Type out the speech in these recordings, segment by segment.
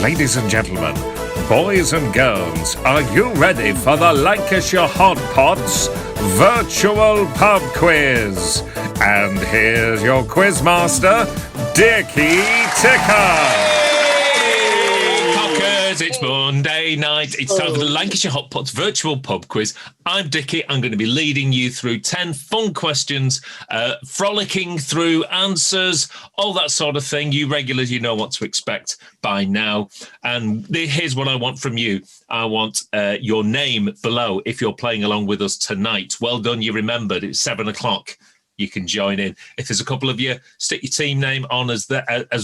Ladies and gentlemen, boys and girls, are you ready for the Lancashire Hotpots virtual pub quiz? And here's your quizmaster, Dickie Ticker. It's Monday night. It's time for the Lancashire Hotpots virtual pub quiz. I'm Dickie. I'm going to be leading you through 10 fun questions, frolicking through answers, all that sort of thing. You regulars, you know what to expect by now. And here's what I want from you. I want your name below if you're playing along with us tonight. Well done. You remembered. It's 7 o'clock. You can join in. If there's a couple of you, stick your team name on as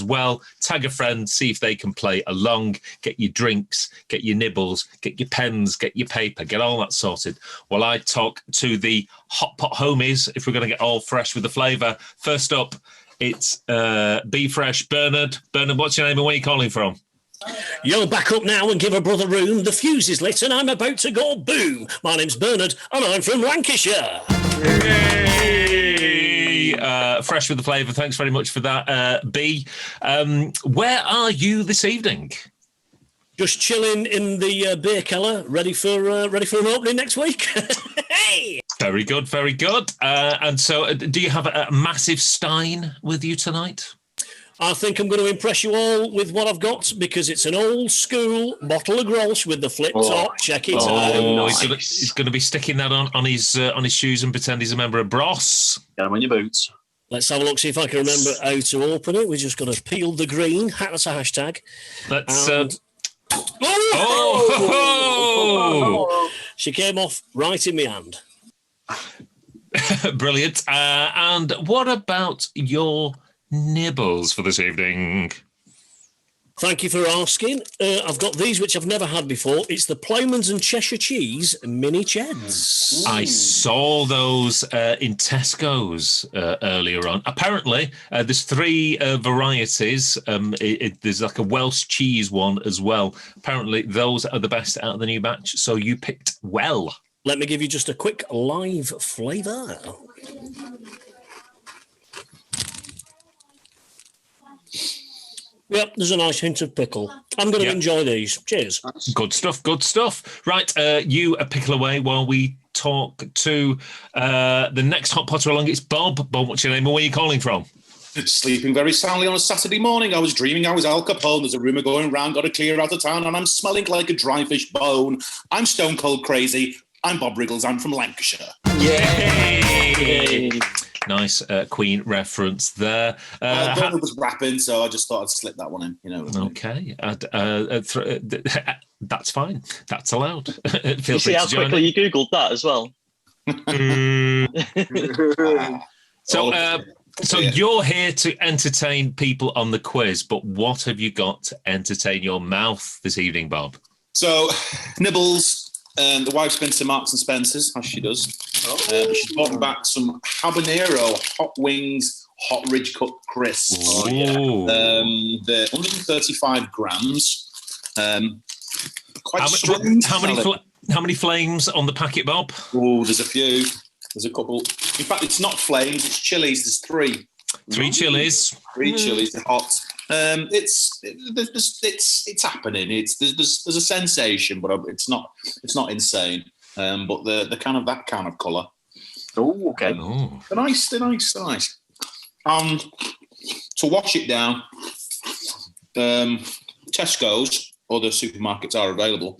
well. Tag a friend, see if they can play along. Get your drinks, get your nibbles, get your pens, get your paper, get all that sorted. While I talk to the hot pot homies, if we're going to get all fresh with the flavour. First up, it's Be Fresh. Bernard, what's your name and where are you calling from? Yo, back up now and give a brother room. The fuse is lit and I'm about to go boom. My name's Bernard and I'm from Lancashire. Yay! Fresh with the flavour. Thanks very much for that, B. Where are you this evening? Just chilling in the beer cellar, ready for an opening next week. Hey! Very good, very good. And so, do you have a massive stein with you tonight? I think I'm going to impress you all with what I've got because it's an old school bottle of Grolsch with the flip top. Check it out. Nice. He's going to be sticking that on his shoes and pretend he's a member of Bros. Get them on your boots. Let's have a look, see if I can remember how to open it. We just got to peel the green. That's a hashtag. Let's. She came off right in my hand. Brilliant. And what about your nibbles for this evening? Thank you for asking. I've got these, which I've never had before. It's the Plowman's and Cheshire Cheese Mini Cheds. I saw those in Tesco's earlier on. Apparently, there's 3 varieties. There's like a Welsh cheese one as well. Apparently, those are the best out of the new batch. So you picked well. Let me give you just a quick live flavour. Yep, there's a nice hint of pickle. I'm going to enjoy these. Cheers. Good stuff, good stuff. Right, you pickle away while we talk to the next hot potter along. It's Bob. Bob, what's your name and where are you calling from? Sleeping very soundly on a Saturday morning. I was dreaming I was Al Capone. There's a rumour going round, got to clear out of town, and I'm smelling like a dry fish bone. I'm stone cold crazy. I'm Bob Riggles. I'm from Lancashire. Yay! Nice Queen reference there. Bernard was rapping, so I just thought I'd slip that one in. You know. Okay, that's fine. That's allowed. You see how quickly you googled that as well. So you're here to entertain people on the quiz, but what have you got to entertain your mouth this evening, Bob? So nibbles. The wife's been to Marks and Spencer's, as she does. She's bought back some habanero hot wings, hot ridge cut crisps. They're 135 grams. How many flames on the packet, Bob? Oh, there's a few. There's a couple. In fact, it's not flames, it's chilies. There's 3. 3 chilies. 3 chilies. They're hot. It's happening. There's a sensation, but it's not insane. But they're kind of that kind of colour. Oh, okay. They're nice. And to wash it down, Tesco's, other supermarkets are available.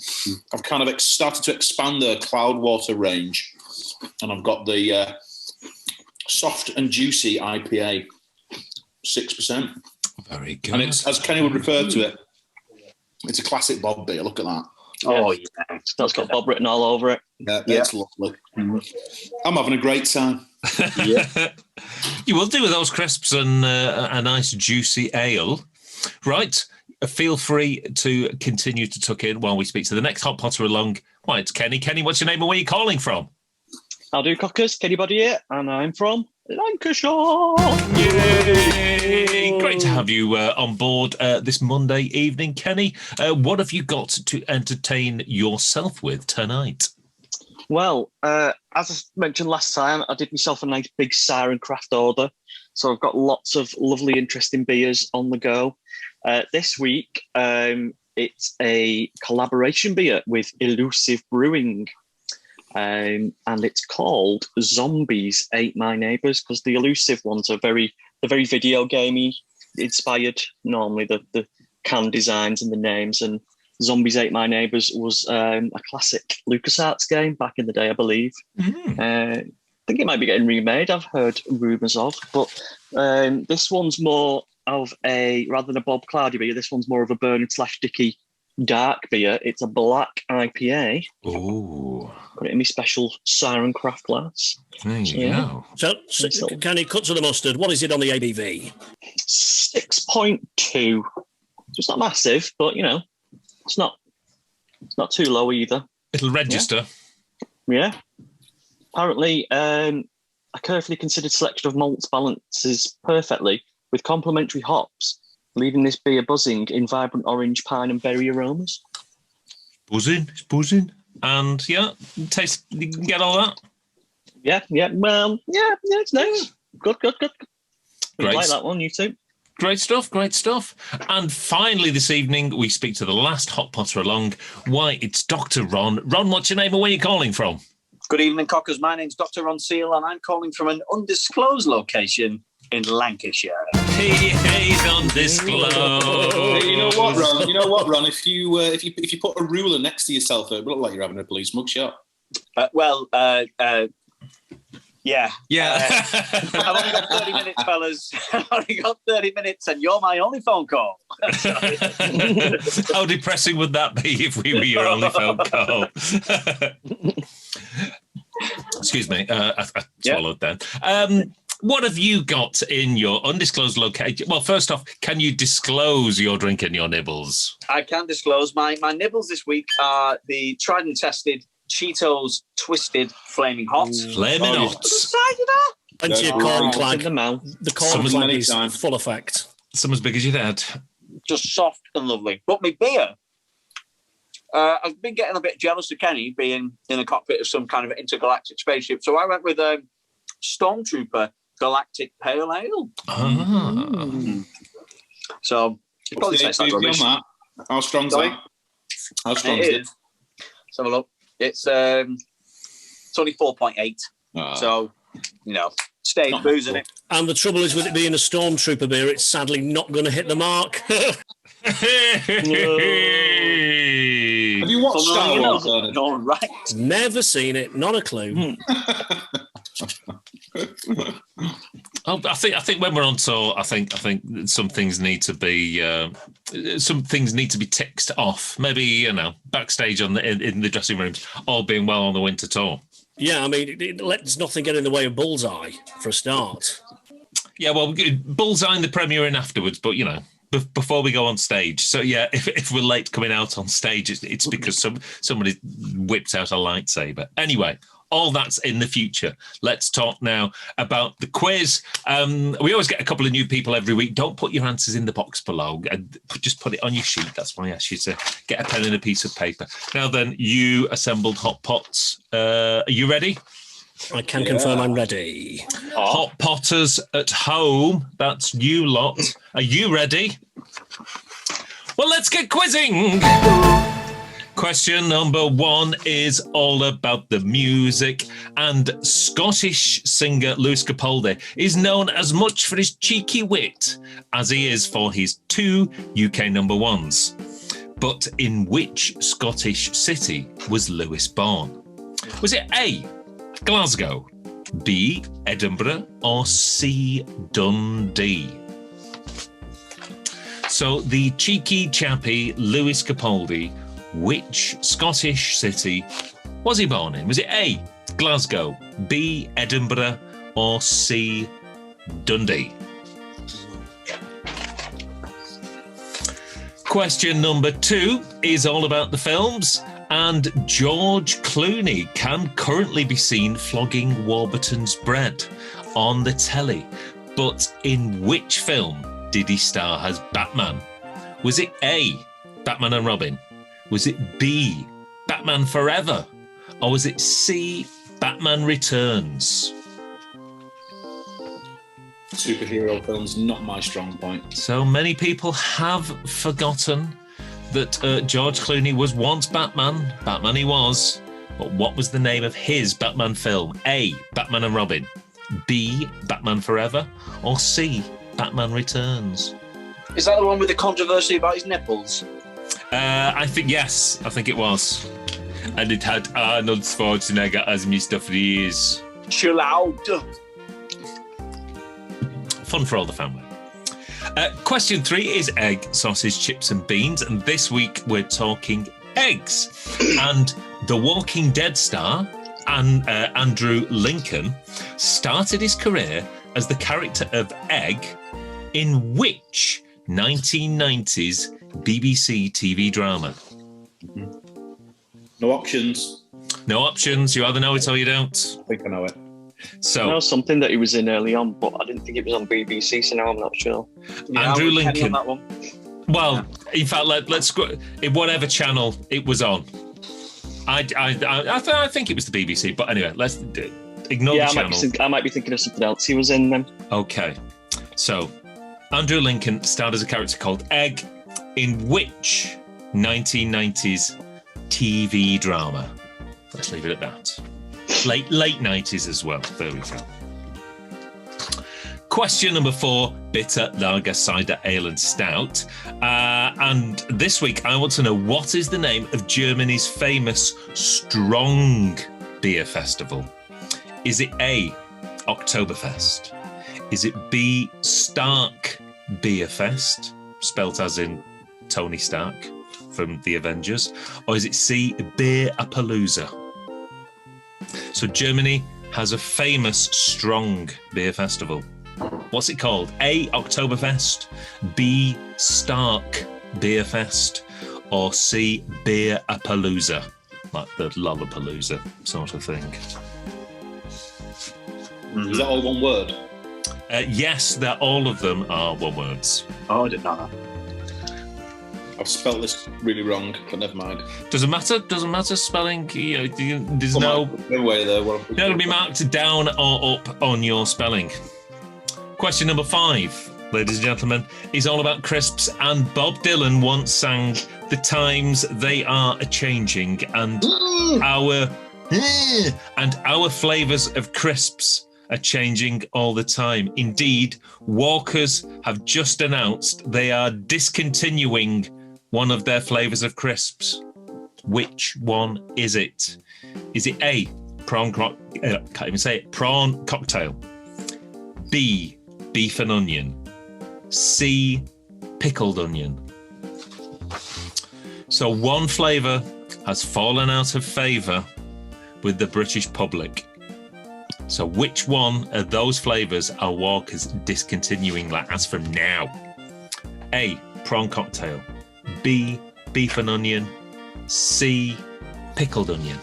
I've kind of started to expand the Cloudwater range, and I've got the soft and juicy IPA, 6%. Very good. And it's, as Kenny would refer to it, it's a classic Bob beer. Look at that. Oh, yeah. That's got Bob written all over it. Yeah, that's lovely. I'm having a great time. Yeah. You will do with those crisps and a nice juicy ale. Right. Feel free to continue to tuck in while we speak to the next hot potter along. Why, it's Kenny. Kenny, what's your name and where are you calling from? I'll do cockers. Kenny Body here, and I'm from Lancashire. Yay! Great to have you on board this Monday evening, Kenny. What have you got to entertain yourself with tonight? Well, as I mentioned last time, I did myself a nice big Siren Craft order. So I've got lots of lovely, interesting beers on the go. This week, it's a collaboration beer with Elusive Brewing. And it's called Zombies Ate My Neighbours, because the Elusive ones are very video gamey inspired. Normally the can designs and the names, and Zombies Ate My Neighbours was a classic LucasArts game back in the day, I believe. I think it might be getting remade, I've heard rumours of, but this one's more of rather than a Bob Cloudy beer, this one's more of a Bernard/Dickey dark beer. It's a black IPA. Ooh. Got it in my special Siren Craft glass. There you go. So, can you cut to the mustard? What is it on the ABV? 6.2. It's not massive, but it's not too low either. It'll register. Yeah. Apparently, a carefully considered selection of malts balances perfectly with complementary hops, leaving this beer buzzing in vibrant orange, pine and berry aromas. It's buzzing. And taste, you can get all that. Yeah. Well, yeah, it's nice. Good. You like that one, you too? Great stuff. And finally this evening, we speak to the last Hot Potter along. Why, it's Dr. Ron. Ron, what's your name and where are you calling from? Good evening, Cockers. My name's Dr. Ron Seal, and I'm calling from an undisclosed location in Lancashire. Hey, undisclosed. Hey, you know what, Ron? If you put a ruler next to yourself, it will look like you're having a police mugshot. Yeah. Yeah. I've only got 30 minutes, fellas. I've only got 30 minutes, and you're my only phone call. How depressing would that be if we were your only phone call? Excuse me. I swallowed that. What have you got in your undisclosed location? Well, first off, can you disclose your drink and your nibbles? I can disclose. My nibbles this week are the tried and tested Cheetos Twisted Flaming Hot. Flaming Hot. Plenty of corn clag. The corn clag is full effect. Some as big as your dad. Just soft and lovely. But my beer, I've been getting a bit jealous of Kenny being in the cockpit of some kind of intergalactic spaceship. So I went with Stormtrooper Galactic Pale Ale. So it probably tastes like rubbish. How strong's that? How strong is it? Let's have a look. It's only 4.8. So, stay boozing it. And the trouble is with it being a Stormtrooper beer, it's sadly not going to hit the mark. Have you watched Star Wars? No, right. Never seen it. Not a clue. I think when we're on tour, I think some things need to be ticked off. Maybe backstage in the dressing rooms, all being well on the winter tour. Yeah, I mean, it lets nothing get in the way of Bullseye for a start. Yeah, well, Bullseye and the premiere in afterwards, but before we go on stage. So yeah, if we're late coming out on stage, it's because somebody whipped out a lightsaber. Anyway. All that's in the future. Let's talk now about the quiz. We always get a couple of new people every week. Don't put your answers in the box below. Just put it on your sheet. That's why I asked you to get a pen and a piece of paper. Now then, you assembled Hot Pots. Are you ready? I can confirm I'm ready. Hot Potters at home. That's you lot. Are you ready? Well, let's get quizzing. Question number 1 is all about the music, and Scottish singer Lewis Capaldi is known as much for his cheeky wit as he is for his 2 UK number 1s. But in which Scottish city was Lewis born? Was it A, Glasgow, B, Edinburgh, or C, Dundee? So the cheeky chappy Lewis Capaldi, which Scottish city was he born in? Was it A, Glasgow, B, Edinburgh, or C, Dundee? Question number 2 is all about the films, and George Clooney can currently be seen flogging Warburton's bread on the telly. But in which film did he star as Batman? Was it A, Batman and Robin? Was it B, Batman Forever? Or was it C, Batman Returns? Superhero films, not my strong point. So many people have forgotten that George Clooney was once Batman. Batman he was. But what was the name of his Batman film? A, Batman and Robin. B, Batman Forever. Or C, Batman Returns. Is that the one with the controversy about his nipples? I think, yes. I think it was. And it had Arnold Schwarzenegger as Mr. Freeze. Chill out. Fun for all the family. Question 3 is egg, sausage, chips and beans. And this week we're talking eggs. And the Walking Dead star, Andrew Lincoln, started his career as the character of Egg in which 1990s BBC TV drama? No options. No options. You either know it or you don't. I think I know it. So, I know something that he was in early on, but I didn't think it was on BBC, so now I'm not sure. Andrew Lincoln. That one. Well, in fact, let's go. Whatever channel it was on. I think it was the BBC, but anyway, let's ignore the channel. I might be thinking of something else he was in then. Okay, so Andrew Lincoln starred as a character called Egg in which 1990s TV drama? Let's leave it at that. Late 90s as well. There we go. Question number 4, bitter lager, cider, ale and stout. And this week I want to know, what is the name of Germany's famous strong beer festival? Is it A, Oktoberfest? Is it B, STARKBIERFEST, spelt as in Tony Stark from the Avengers? Or is it C, Beer-a-Palooza? So Germany has a famous strong beer festival. What's it called? A, Oktoberfest, B, STARKBIERFEST, or C, Beer-a-Palooza, like the Lollapalooza sort of thing. Is that all one word? Yes, all of them are one words. Oh, I didn't know that. I've spelt this really wrong, but never mind. Doesn't matter spelling. There's no way there. It'll be marked down or up on your spelling. Question number 5, ladies and gentlemen, is all about crisps. And Bob Dylan once sang, "The times they are a-changing, and our flavours of crisps are changing all the time. Indeed, Walkers have just announced they are discontinuing one of their flavours of crisps. Which one is it? Is it A, prawn cocktail, B, beef and onion, C, pickled onion? So one flavour has fallen out of favour with the British public. So which one of those flavours are Walkers discontinuing, like as from now? A, prawn cocktail, B, beef and onion, C, pickled onion.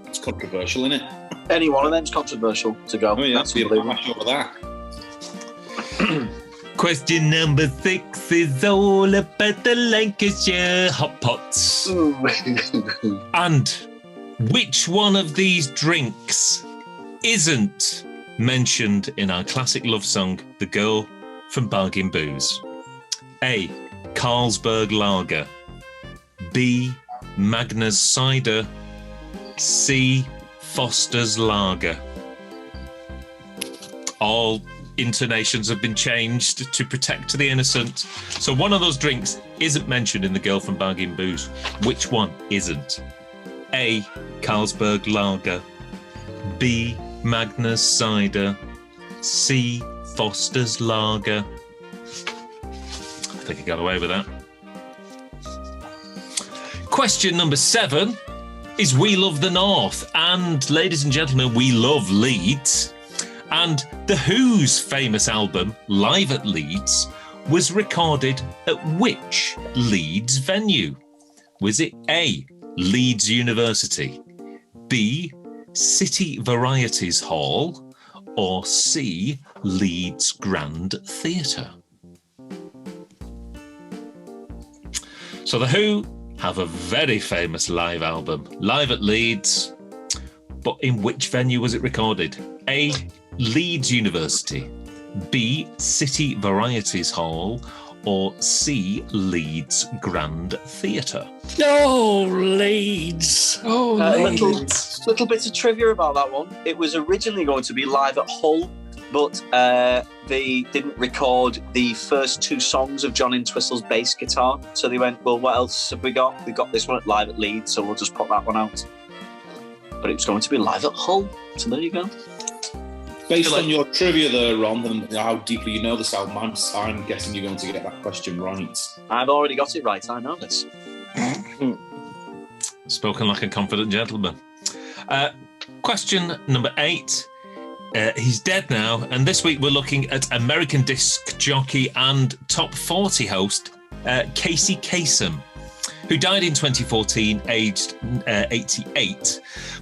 It's controversial, isn't it? Any one of them's controversial to go. Oh, yeah, That's be a mash over that. Question number 6 is all about the Lancashire Hotpots. And which one of these drinks isn't mentioned in our classic love song, The Girl from Bargain Booze? A, CARLSBERG Lager, B, Magners Cider, C, Foster's Lager. All intonations have been changed to protect the innocent. So one of those drinks isn't mentioned in The Girl from Bargain Booze. Which one isn't? A, CARLSBERG Lager, B, Magners Cider, C, Foster's Lager. I think I got away with that. Question number 7 is We Love the North. And ladies and gentlemen, we love Leeds. And The Who's famous album, Live at Leeds, was recorded at which Leeds venue? Was it A, Leeds University, B, City Varieties Hall, or C, Leeds Grand Theatre? So The Who have a very famous live album, Live at Leeds, but in which venue was it recorded? A, Leeds University, B, City Varieties Hall, or C, Leeds Grand Theatre? Oh, Leeds. Oh, little bit of trivia about that one. It was originally going to be live at Hull, but they didn't record the first 2 songs of John Entwistle's bass guitar. So they went, well, what else have we got? We got this one live at Leeds, so we'll just put that one out. But it was going to be live at Hull. So there you go. Based on your trivia there, Ron, and how deeply you know this album, I'm guessing you're going to get that question right. I've already got it right. I know this. Spoken like a confident gentleman. Question number 8. He's dead now, and this week we're looking at American disc jockey and top 40 host Casey Kasem, who died in 2014, aged 88.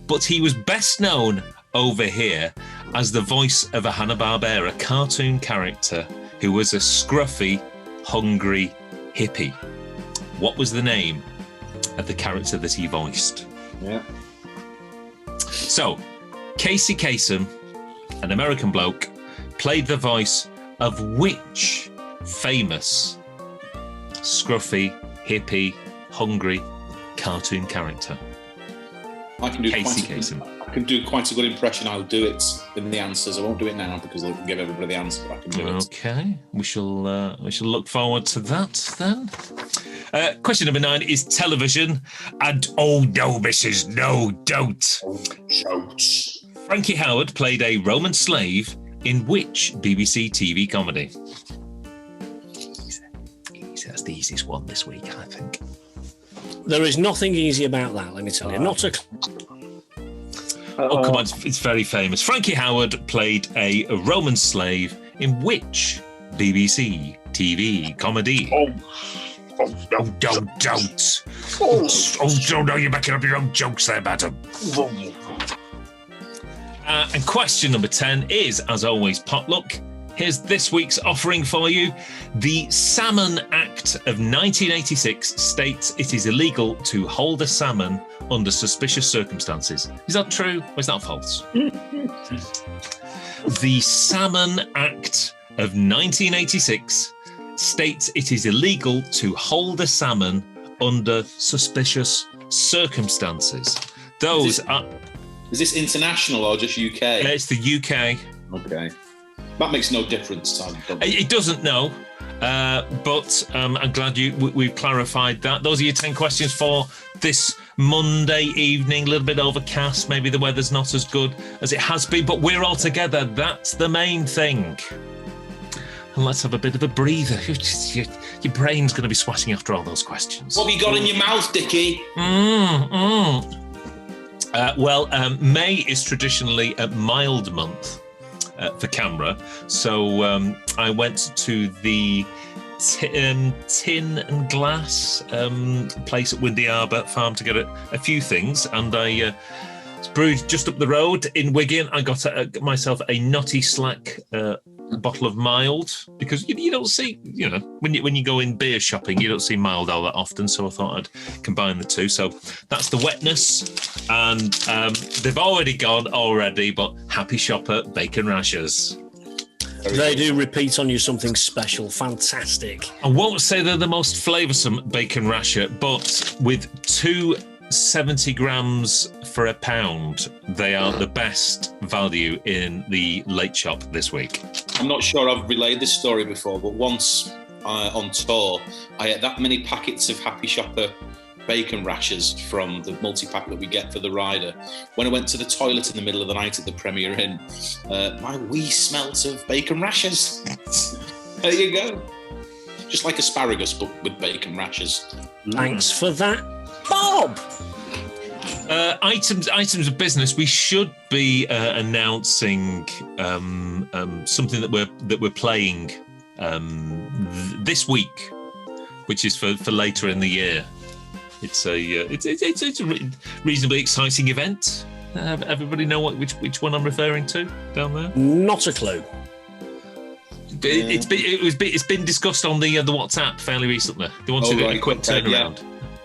But he was best known over here as the voice of a Hanna-Barbera cartoon character who was a scruffy, hungry hippie. What was the name of the character that he voiced? Yeah. So, Casey Kasem, an American bloke, played the voice of which famous scruffy, hippie, hungry cartoon character? I can do Casey Kasem. I can do quite a good impression. I'll do it in the answers. I won't do it now because I'll give everybody the answer, but I can do it. Okay, we shall look forward to that then. Question number 9 is television, and oh no, Mrs. No, don't. Frankie Howerd played a Roman slave in which BBC TV comedy? That's the easiest one this week, I think. There is nothing easy about that, let me tell you. Not a... Oh, come on, it's very famous. Frankie Howerd played a Roman slave in which BBC TV comedy? Oh, don't. Oh, no, you're making up your own jokes there, madam. And question number 10 is, as always, potluck. Here's this week's offering for you. The Salmon Act of 1986 states it is illegal to hold a salmon under suspicious circumstances. Is that true or is that false? The Salmon Act of 1986 states it is illegal to hold a salmon under suspicious circumstances. Those are... Is this international or just UK? It's the UK. Okay. That makes no difference. It doesn't, no. But I'm glad we've clarified that. Those are your 10 questions for this Monday evening. A little bit overcast. Maybe the weather's not as good as it has been, but we're all together. That's the main thing. And let's have a bit of a breather. Your brain's going to be sweating after all those questions. What have you got in your mouth, Dickie? May is traditionally a mild month for camera. So I went to the tin and glass place at Windy Arbour Farm to get a few things, and I brewed just up the road in Wigan. I got myself a Nutty Slack bottle of mild, because you don't see, when you go in beer shopping, you don't see mild all that often, so I thought I'd combine the two. So that's the wetness, and they've already gone already, but happy shopper bacon rashers. They do repeat on you something special. Fantastic. I won't say they're the most flavoursome bacon rasher, but with 270 grams for £1, they are the best value in the late shop this week. I'm not sure I've relayed this story before, but once on tour, I ate that many packets of Happy Shopper bacon rashers from the multi-pack that we get for the rider. When I went to the toilet in the middle of the night at the Premier Inn, my wee smelt of bacon rashers. There you go. Just like asparagus, but with bacon rashers. Thanks for that, Bob. Items of business. We should be announcing something that we're playing this week, which is for later in the year. It's a reasonably exciting event. Everybody know which one I'm referring to down there? Not a clue. It's been discussed on the WhatsApp fairly recently. They wanted a quick turnaround.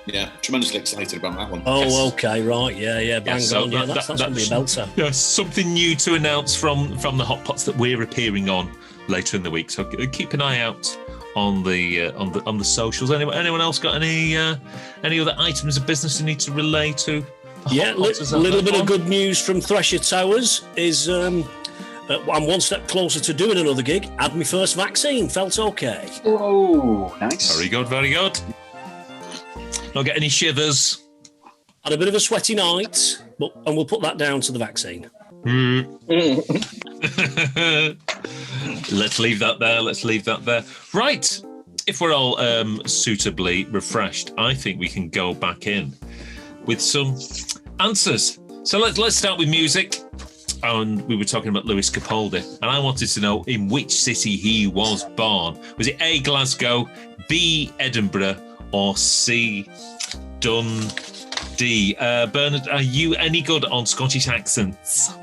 Yeah, tremendously excited about that one. Oh, yes. Okay, right, yeah, bang on. Yeah, that's going to be a belter. Yeah, something new to announce from the Hotpots that we're appearing on later in the week. So keep an eye out on the socials. Anyone else got any other items of business you need to relay to? Yeah, a little bit of good news from Thresher Towers is I'm one step closer to doing another gig. Had my first vaccine, felt okay. Oh, nice. Very good, very good. Not get any shivers. Had a bit of a sweaty night, and we'll put that down to the vaccine. Let's leave that there. Right. If we're all suitably refreshed, I think we can go back in with some answers. So let's start with music. And we were talking about Lewis Capaldi, and I wanted to know in which city he was born. Was it A, Glasgow, B, Edinburgh, or C, Dundee? Bernard, are you any good on Scottish accents?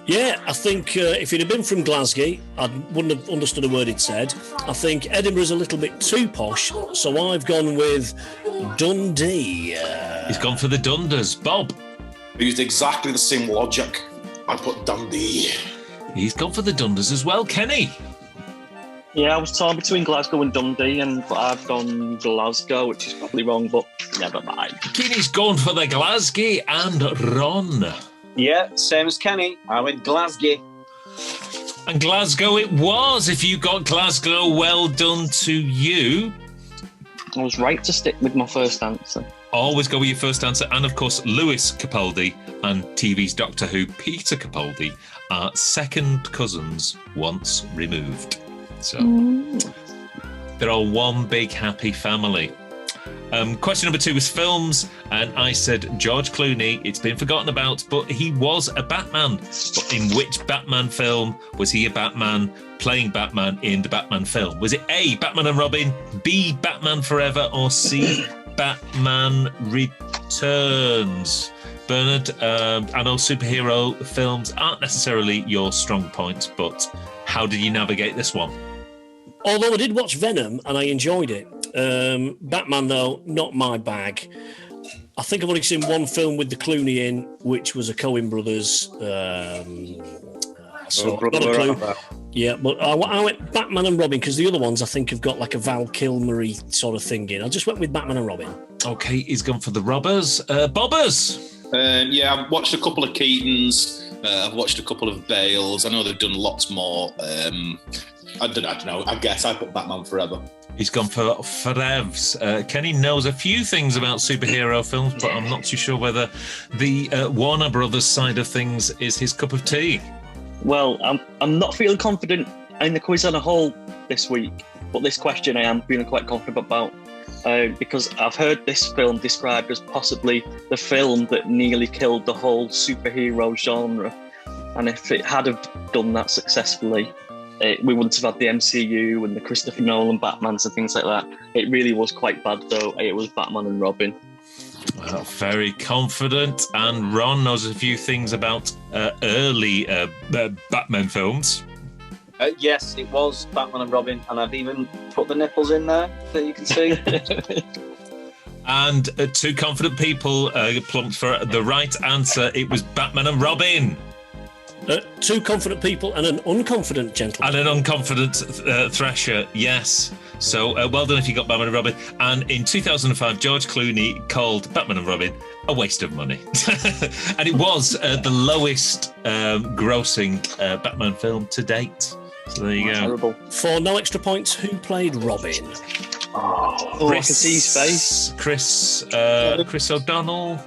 Yeah, I think if he'd have been from Glasgow, I wouldn't have understood a word he'd said. I think Edinburgh's a little bit too posh, so I've gone with Dundee. He's gone for the Dunders. Bob? We used exactly the same logic. I put Dundee. He's gone for the Dunders as well. Kenny? Yeah, I was torn between Glasgow and Dundee, and I've gone Glasgow, which is probably wrong, but never mind. Kenny's gone for the Glasgow, and Ron? Yeah, same as Kenny. I went Glasgow. And Glasgow it was. If you got Glasgow, well done to you. I was right to stick with my first answer. Always go with your first answer. And of course, Lewis Capaldi and TV's Doctor Who, Peter Capaldi, are second cousins once removed. So they're all one big happy family. Question number 2 was films, and I said George Clooney. It's been forgotten about, but he was a Batman. But in which Batman film was he a Batman, playing Batman in the Batman film? Was it A, Batman and Robin, B, Batman Forever, or C, Batman Returns? Bernard, I know superhero films aren't necessarily your strong point, but how did you navigate this one? Although I did watch Venom and I enjoyed it. Batman, though, not my bag. I think I've only seen one film with the Clooney in, which was a Coen Brothers. So not a clue. Yeah, but I went Batman and Robin because the other ones I think have got like a Val Kilmer-y sort of thing in. I just went with Batman and Robin. Okay, he's gone for the Robbers. Bobbers! Yeah, I've watched a couple of Keatons. I've watched a couple of Bales. I know they've done lots more. I don't know. I guess I put Batman Forever. He's gone for Forevs. Kenny knows a few things about superhero films, but I'm not too sure whether the Warner Brothers side of things is his cup of tea. Well, I'm not feeling confident in the quiz on a whole this week, but this question I am feeling quite confident about because I've heard this film described as possibly the film that nearly killed the whole superhero genre. And if it had have done that successfully, we wouldn't have had the MCU and the Christopher Nolan Batmans and things like that. It really was quite bad, though. It was Batman and Robin. Well, very confident. And Ron knows a few things about early Batman films. Yes, it was Batman and Robin, and I've even put the nipples in there that you can see. And 2 confident people plumped for the right answer. It was Batman and Robin. 2 confident people and an unconfident gentleman. And an unconfident Thresher, yes. So well done if you got Batman and Robin. And in 2005, George Clooney called Batman and Robin a waste of money. And it was the lowest grossing Batman film to date. So there you go. Terrible. For no extra points, who played Robin? Oh, I can see his face. Chris O'Donnell.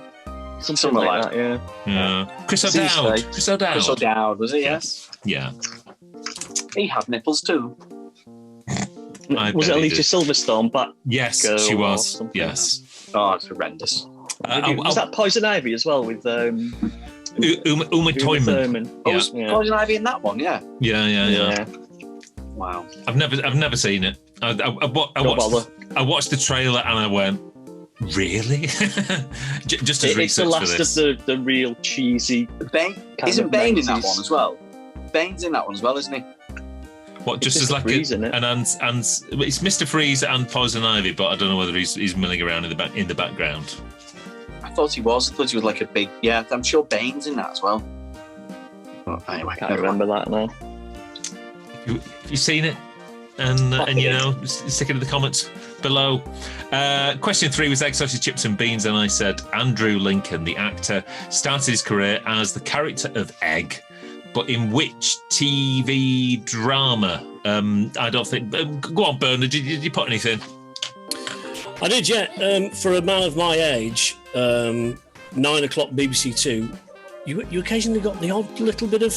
Something like that, yeah. Yeah. Chris O'Dowd. Chris O'Dowd, was it? Yes. Yeah. He had nipples too. Was it Alicia Silverstone? But yes, she was. Yes. Oh, it's horrendous. Was that Poison Ivy as well with Uma Thurman? Yeah. Poison Ivy in that one, yeah. Yeah. Wow. I've never seen it. I watched the trailer and I went, really? Just as it's the last of the real cheesy. Isn't Bane in that one as well? Bane's in that one as well, isn't he? What? Just as like Freeze, and it's Mr. Freeze and Poison Ivy, but I don't know whether he's milling around in the background. I thought he was. I thought he was like a big. Yeah, I'm sure Bane's in that as well. But anyway, I can't remember that now. Have you seen it? and you know, stick it in the comments below. Question 3 was egg, sausage, chips and beans, and I said Andrew Lincoln, the actor, started his career as the character of Egg, but in which TV drama? I don't think. Go on, Bernard. Did you put anything? I did, yeah. For a man of my age, 9 o'clock BBC Two. You occasionally got the odd little bit of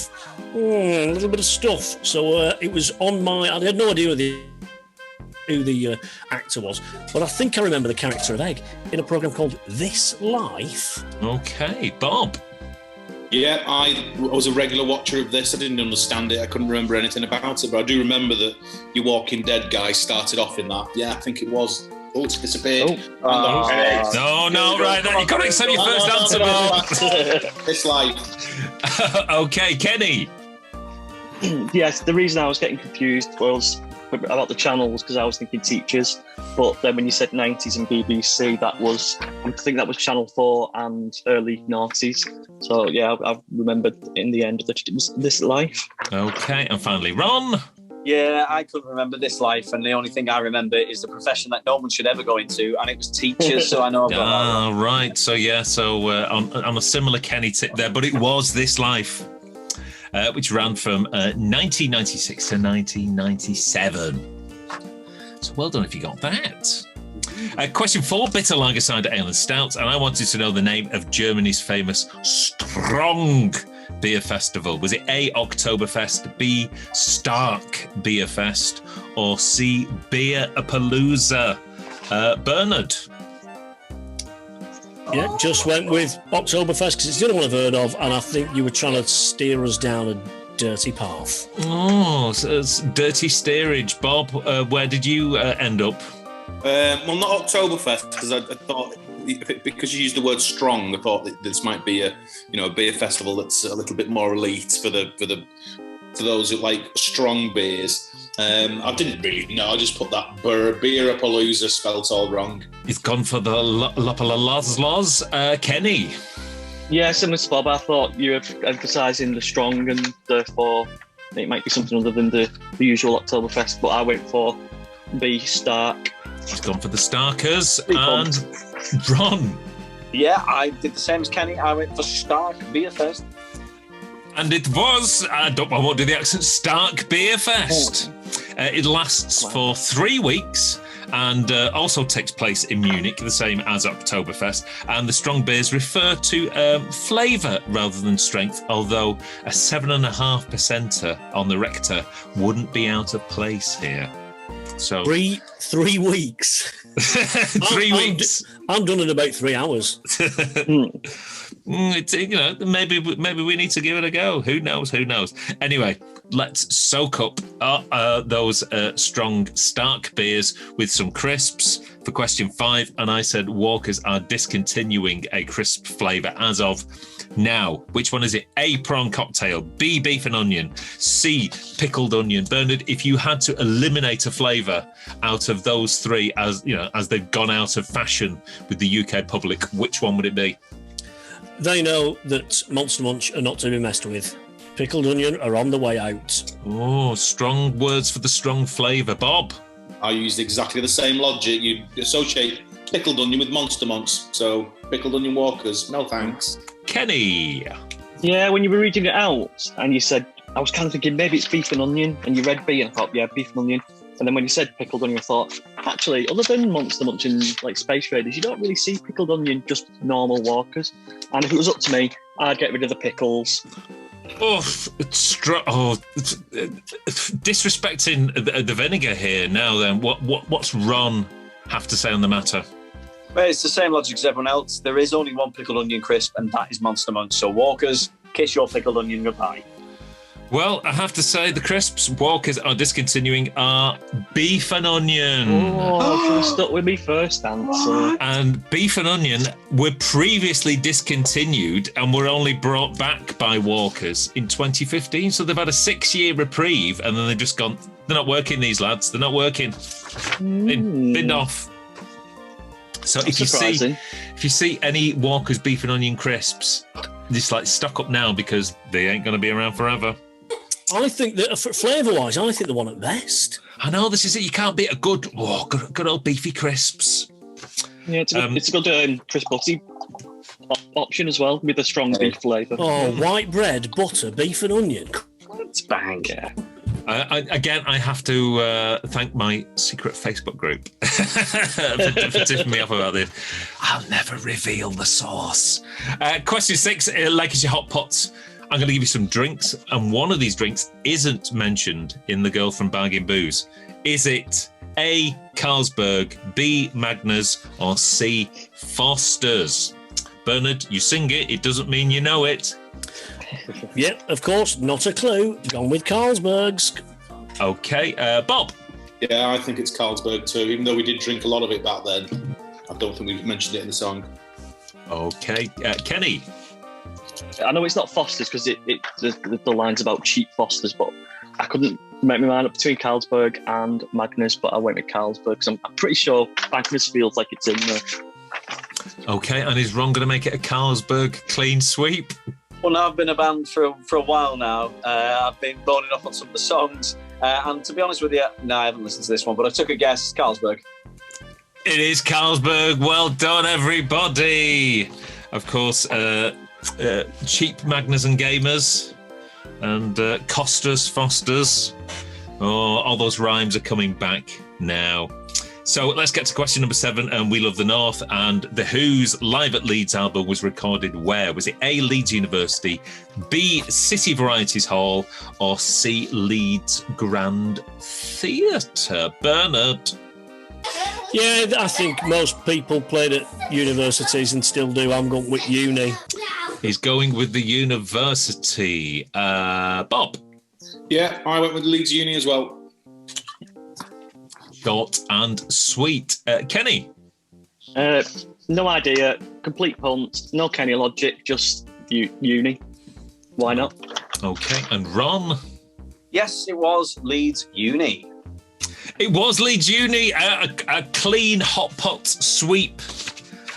stuff. So it was on my. I had no idea who the actor was, but I think I remember the character of Egg in a program called This Life. Okay, Bob. Yeah, I was a regular watcher of this. I didn't understand it. I couldn't remember anything about it, but I do remember that your Walking Dead guy started off in that. Yeah, I think it was. Oh, it's disappeared. No, right. You got to accept your first answer, Bob. This Life. Okay, Kenny. Yes, the reason I was getting confused was about the channels because I was thinking teachers, but then when you said 90s and BBC, I think that was Channel 4 and early noughties. So yeah, I've remembered in the end that it was This Life. Okay, and finally, Ron. Yeah, I couldn't remember This Life, and the only thing I remember is the profession that no one should ever go into, and it was teachers, so I know about that. Right. So, yeah, on a similar Kenny tip there, but it was This Life, which ran from 1996 to 1997. So well done if you got that. Question 4, bitter lager cider ale and stouts, and I wanted to know the name of Germany's famous strong beer festival. Was it A, Oktoberfest, B, STARKBIERFEST, or C, Beer-a-Palooza? Bernard? Yeah, just went with Oktoberfest because it's the only one I've heard of, and I think you were trying to steer us down a dirty path. Oh, so it's dirty steerage. Bob, where did you end up? Well, not Oktoberfest, because I thought, because you used the word strong, I thought that this might be a beer festival that's a little bit more elite for those who like strong beers. I didn't really know. I just put that Beer-a-Palooza spelt all wrong. He's gone for the Loz. Kenny. Yeah, similar to Bob. I thought you were emphasising the strong, and therefore it might be something other than the usual Oktoberfest. But I went for B, Stark. He's gone for the Starkers. And Ron. Yeah, I did the same as Kenny. I went for STARKBIERFEST. And it was, I won't do the accent, STARKBIERFEST. It lasts for 3 weeks and also takes place in Munich, the same as Oktoberfest. And the strong beers refer to flavour rather than strength, although a 7.5%er on the Rector wouldn't be out of place here. So 3 weeks. 3 weeks. I'm done in about 3 hours. Maybe we need to give it a go. Who knows? Anyway, let's soak up those strong Stark beers with some crisps for question 5. And I said Walkers are discontinuing a crisp flavour as of now. Which one is it? A, prawn cocktail, B, beef and onion, C, pickled onion. Bernard, if you had to eliminate a flavour out of those 3 as they've gone out of fashion with the UK public, which one would it be? They know that Monster Munch are not to be messed with. Pickled onion are on the way out. Oh, strong words for the strong flavour. Bob? I used exactly the same logic. You associate pickled onion with Monster Munch, so pickled onion Walkers, no thanks. Kenny? Yeah, when you were reading it out and you said, I was kind of thinking maybe it's beef and onion, and you read B and I thought, yeah, beef and onion. And then when you said pickled onion, I thought, actually, other than Monster Munch and like Space Raiders, you don't really see pickled onion, just normal Walkers. And if it was up to me, I'd get rid of the pickles. Disrespecting the vinegar here now then. What's Ron have to say on the matter? Well, it's the same logic as everyone else. There is only one pickled onion crisp, and that is Monster Munch. So Walkers, kiss your pickled onion goodbye. Well, I have to say the crisps Walkers are discontinuing are beef and onion. Oh, I should have stuck with me first answer. And beef and onion were previously discontinued and were only brought back by Walkers in 2015. So they've had a 6-year reprieve, and then they've just gone, they're not working, these lads. They're not working. Binned off. So if you see any Walkers beef and onion crisps, just like stock up now because they ain't going to be around forever. I think that flavour-wise, I think the one at best. I know this is it. You can't beat a good old beefy crisps. Yeah, it's a good crisp butty option as well with a strong beef flavour. Oh, white bread, butter, beef and onion. It's bang. Yeah. I have to thank my secret Facebook group for tipping me off about this. I'll never reveal the source. Question 6, Lancashire Hotpots. I'm going to give you some drinks, and one of these drinks isn't mentioned in The Girl from Bargain Booze. Is it A, Carlsberg, B, Magners, or C, Foster's? Bernard, you sing it. It doesn't mean you know it. Yep, of course, not a clue. Gone with Carlsberg's. Okay, Bob. Yeah, I think it's Carlsberg too. Even though we did drink a lot of it back then, I don't think we've mentioned it in the song. Okay, Kenny. I know it's not Foster's because the line's about cheap Foster's, but I couldn't make my mind up between Carlsberg and Magners, but I went with Carlsberg because I'm pretty sure Magners feels like it's in there. Okay, and is Ron going to make it a Carlsberg clean sweep? Well, no, I've been a band for a while now. I've been boning off on some of the songs. And to be honest with you, no, I haven't listened to this one, but I took a guess, Carlsberg. It is Carlsberg. Well done, everybody. Of course, cheap Magners and Gamers and Costas, Fosters. Oh, all those rhymes are coming back now. So let's get to question number 7, and We Love the North. And The Who's Live at Leeds album was recorded where? Was it A, Leeds University, B, City Varieties Hall, or C, Leeds Grand Theatre? Bernard? Yeah, I think most people played at universities and still do. I'm going with uni. He's going with the university. Bob? Yeah, I went with Leeds Uni as well. Short and sweet. Kenny? No idea. Complete punt. No Kenny logic. Just uni. Why not? Okay. And Ron? Yes, it was Leeds Uni. It was Leeds Uni. A clean hot pot sweep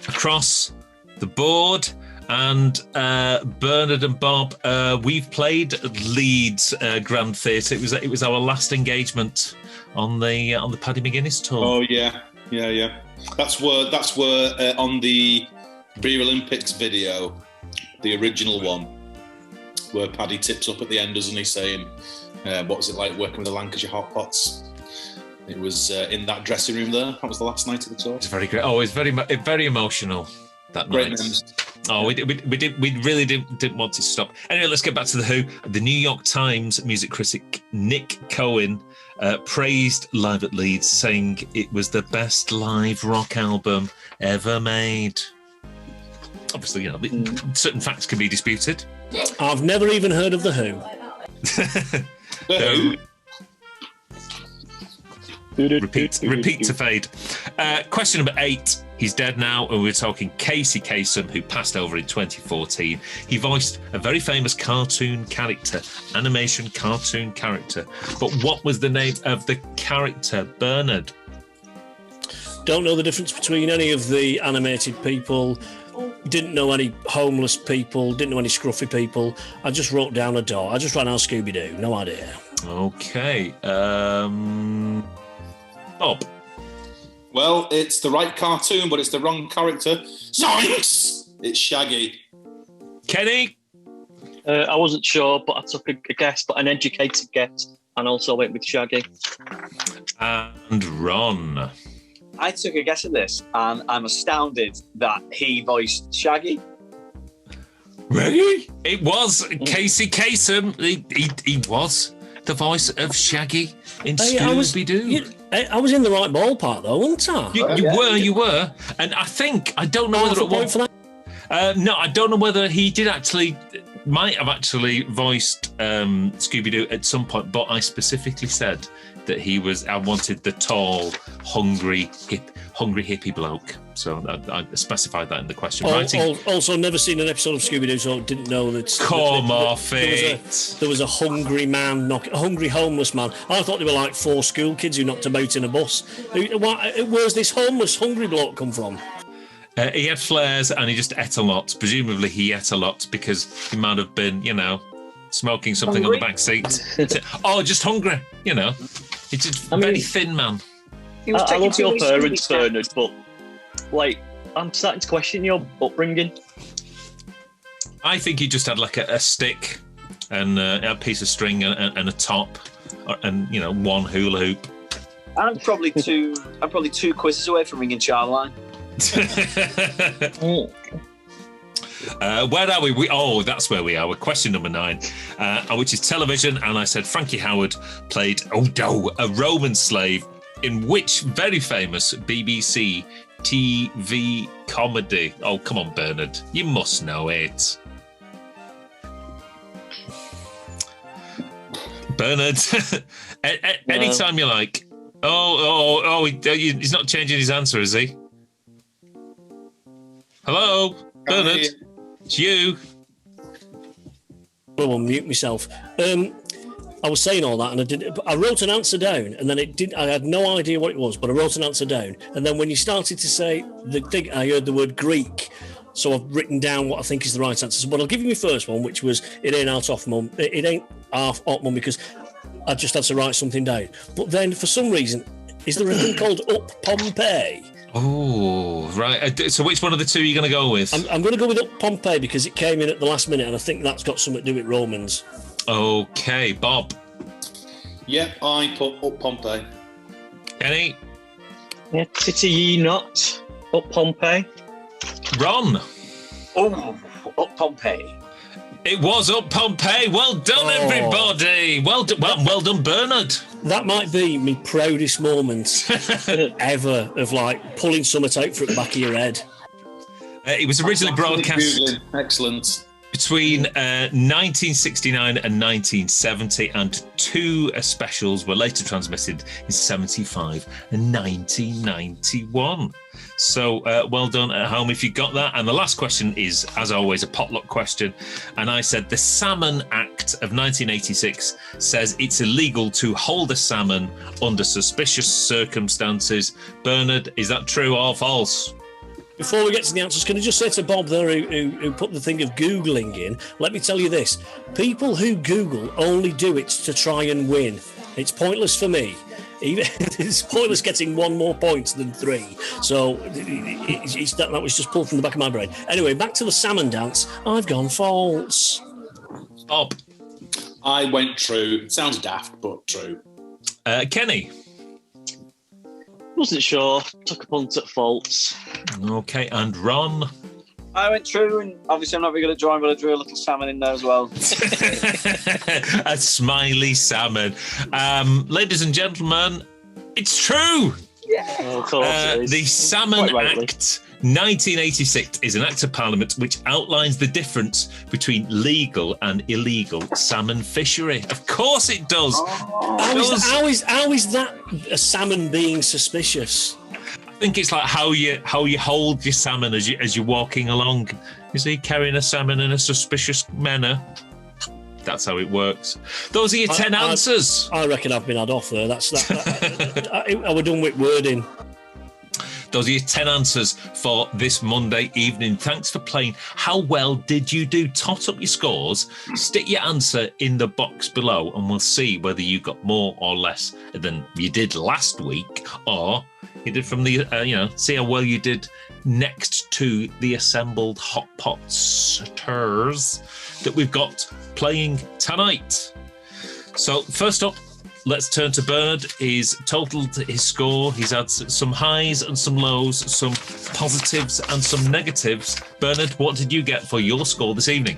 across the board. And Bernard and Bob, we've played Leeds Grand Theatre. It was our last engagement on the Paddy McGuinness tour. Oh yeah. That's where on the Beer Olympics video, the original one, where Paddy tips up at the end, doesn't he, saying, "What was it like working with the Lancashire Hotpots?" It was in that dressing room there. That was the last night of the tour. It's very great. Oh, it's very emotional that Great night. names. Oh, we really didn't want it to stop. Anyway, let's get back to The Who. The New York Times music critic Nick Cohen praised Live at Leeds, saying it was the best live rock album ever made. Obviously, certain facts can be disputed. I've never even heard of The Who. Repeat to fade. Question number 8. He's dead now, and we're talking Casey Kasem, who passed over in 2014. He voiced a very famous animation cartoon character. But what was the name of the character, Bernard? Don't know the difference between any of the animated people. Didn't know any homeless people. Didn't know any scruffy people. I just wrote down a dot. I just ran out Scooby-Doo. No idea. Okay. Bob? Well, it's the right cartoon, but it's the wrong character. Zoinks! It's Shaggy. Kenny? I wasn't sure, but I took a guess, but an educated guess, and also went with Shaggy. And Ron? I took a guess at this, and I'm astounded that he voiced Shaggy. Really? It was Casey Kasem. He was the voice of Shaggy in Scooby-Doo. I was in the right ballpark, though, wasn't I? You were. And I don't know whether it was. No, I don't know whether he might have actually voiced Scooby-Doo at some point, but I specifically said that I wanted the tall, hungry hippie bloke. So I specified that in the question writing. Also, never seen an episode of Scooby-Doo, so didn't know that. Come off it. There was a hungry man, a hungry homeless man. I thought they were like 4 school kids who knocked about in a bus. Where's this homeless, hungry bloke come from? He had flares and he just ate a lot. Presumably he ate a lot because he might have been, smoking something Hungry? on the back seat. Oh, just hungry, you know. It's just very thin man. He was I taking love your too many parents, smoothies. Bernard, but like I'm starting to question your upbringing. I think he just had like a stick and a piece of string and a top, and you know, one hula hoop. I'm probably two quizzes away from ringing Charline. Where are we? That's where we are. We're question number 9, which is television. And I said Frankie Howerd played a Roman slave in which very famous BBC TV comedy? Oh, come on, Bernard. You must know it. Bernard, anytime you like. He's not changing his answer, is he? Hello, Bernard. It's you. I'll mute myself. I was saying all that, and I wrote an answer down, and then I had no idea what it was, but I wrote an answer down, and then when you started to say the thing, I heard the word Greek, so I've written down what I think is the right answer. But I'll give you my first one, which was it ain't half mum. It ain't half hot mum, because I just had to write something down. But then for some reason, is there a thing called Up Pompeii? Oh, right. So which one of the two are you going to go with? I'm going to go with Up Pompeii because it came in at the last minute, and I think that's got something to do with Romans. Okay, Bob. Yeah, I put Up Pompeii. Kenny? Yeah, titty ye not, Up Pompeii. Ron? Oh, Up Pompeii. It was Up Pompeii. Well done, everybody. Well done, Bernard. That might be my proudest moment ever of like pulling something out from the back of your head. It was originally broadcast Excellent. between 1969 and 1970, and 2 specials were later transmitted in 75 and 1991. So well done at home if you got that. And the last question is, as always, a potluck question. And I said the Salmon Act of 1986 says it's illegal to hold a salmon under suspicious circumstances. Bernard, is that true or false? Before we get to the answers, can I just say to Bob there who put the thing of Googling in, let me tell you this. People who Google only do it to try and win. It's pointless for me. It's pointless getting 1 more point than 3. So that was just pulled from the back of my brain. Anyway, back to the salmon dance. I've gone false. Bob? I went true. Sounds daft, but true. Kenny? Wasn't sure. Took a punt at false. Okay, and Ron? I went true, and obviously I'm not very good at drawing, but I drew a little salmon in there as well. A smiley salmon. Ladies and gentlemen, it's true. Yeah. Of course it is. The Salmon Quite rightly. Act 1986 is an act of parliament which outlines the difference between legal and illegal salmon fishery. Of course it does. How is that a salmon being suspicious? I think it's like how you hold your salmon as you're walking along. Is he carrying a salmon in a suspicious manner? That's how it works. Those are your 10 answers. I reckon I've been had off there. I were done with wording. Those are your 10 answers for this Monday evening. Thanks for playing. How well did you do? Tot up your scores. Stick your answer in the box below, and we'll see whether you got more or less than you did last week, or you did from the, see how well you did next to the assembled Hotpots that we've got playing tonight. So first up, let's turn to Bernard. He's totaled his score. He's had some highs and some lows, some positives and some negatives. Bernard, what did you get for your score this evening?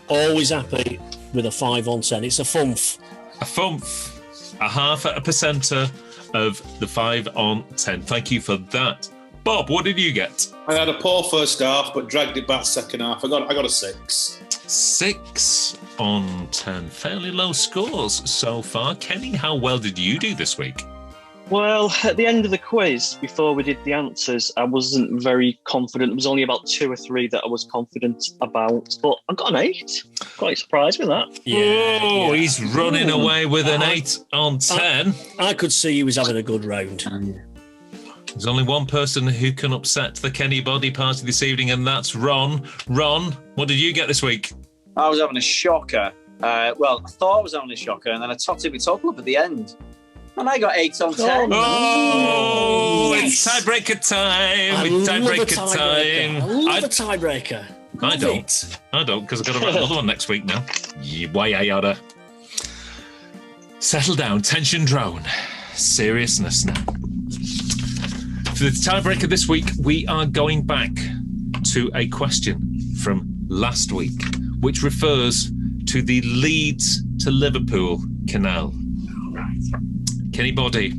Always happy with a 5 on 10. It's a fumf. A fumf. A half at a percenter of the 5 on 10. Thank you for that. Bob, what did you get? I had a poor first half, but dragged it back second half. I got a 6. 6 on 10. Fairly low scores so far. Kenny, how well did you do this week? Well, at the end of the quiz, before we did the answers, I wasn't very confident. There was only about 2 or 3 that I was confident about, but I got an 8. Quite surprised with that. Yeah, he's running away with an 8 on 10. I could see he was having a good round. There's only one person who can upset the Kenny body party this evening, and that's Ron. Ron, what did you get this week? I was having a shocker. Well, I thought it was only a shocker, and then I totted my total up at the end. And I got 8 on 10. Oh, Yes. it's tiebreaker time. I It's love a tiebreaker tiebreaker. I time. love a tiebreaker. I Love don't. it. I don't, because I've got to write another one next week now. Yada. Settle down, tension drone. Seriousness now. For the tiebreaker this week, we are going back to a question from last week, which refers to the Leeds to Liverpool canal. Kenny Boddy,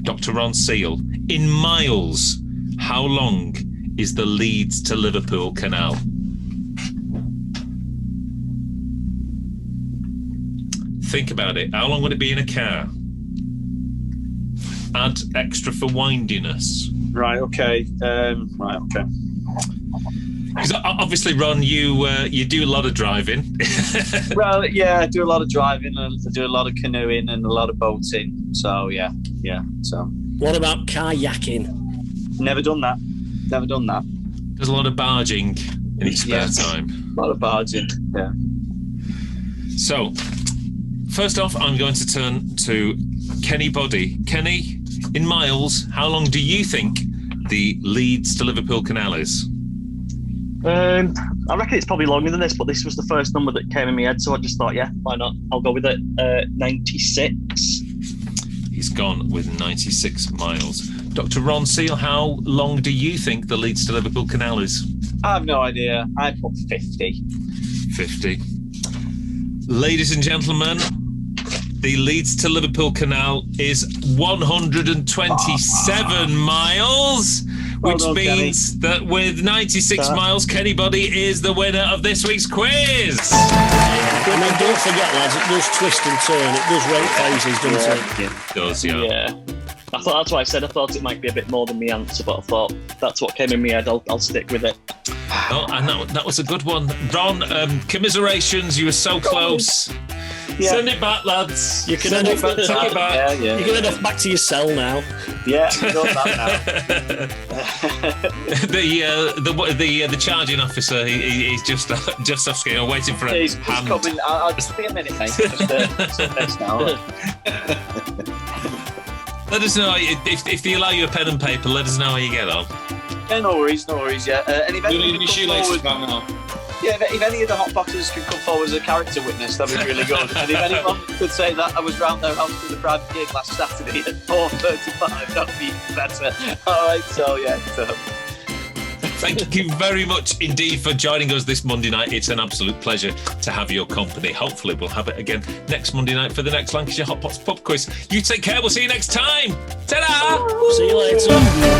Dr. Ron Seal, in miles, how long is the Leeds to Liverpool canal? Think about it. How long would it be in a car? Add extra for windiness. Right, okay. Because obviously, Ron, you do a lot of driving. Well, yeah, I do a lot of driving and I do a lot of canoeing and a lot of boating. So, yeah. So, What about kayaking? never done that. There's a lot of barging in his spare time. A lot of barging, yeah. So, first off, I'm going to turn to Kenny Boddy. Kenny, in miles, how long do you think the Leeds to Liverpool canal is? I reckon it's probably longer than this, but this was the first number that came in my head, so I just thought, yeah, why not? I'll go with it. 96. He's gone with 96 miles. Dr. Ron Seal, how long do you think the Leeds to Liverpool canal is? I have no idea. I put 50. 50. Ladies and gentlemen, the Leeds to Liverpool canal is 127 miles, which Well done, means that with 96 miles, Kenny Boddy is the winner of this week's quiz. I mean, don't forget, lads, it does twist and turn. It does rate phases, doesn't it? It does, yeah. Yeah. I thought that's why I said I thought it might be a bit more than the answer, but I thought that's what came in my head. I'll stick with it. Oh, and that was a good one. Ron, commiserations, you were so close. Yeah. Send it back, lads. You can Send head it off, back. Take it back. Yeah. you can head off back to your cell now. Yeah, we've done that The charging officer, he's just off scale, waiting for a He's hand. coming. I'll just be a minute, mate. Just this now. Let us know if they allow you a pen and paper. Let us know how you get on. Yeah, no worries. Yeah. And if You anyone need your can come shoelaces forward, back now. yeah, if any of the hot boxers can come forward as a character witness, that'd be really good. And if anyone could say that I was round their house for the private gig last Saturday at 4:35, that'd be even better. All right, so yeah. Thank you very much indeed for joining us this Monday night. It's an absolute pleasure to have your company. Hopefully we'll have it again next Monday night for the next Lancashire Hotpots pub quiz. You take care. We'll see you next time. Ta-da! See you later.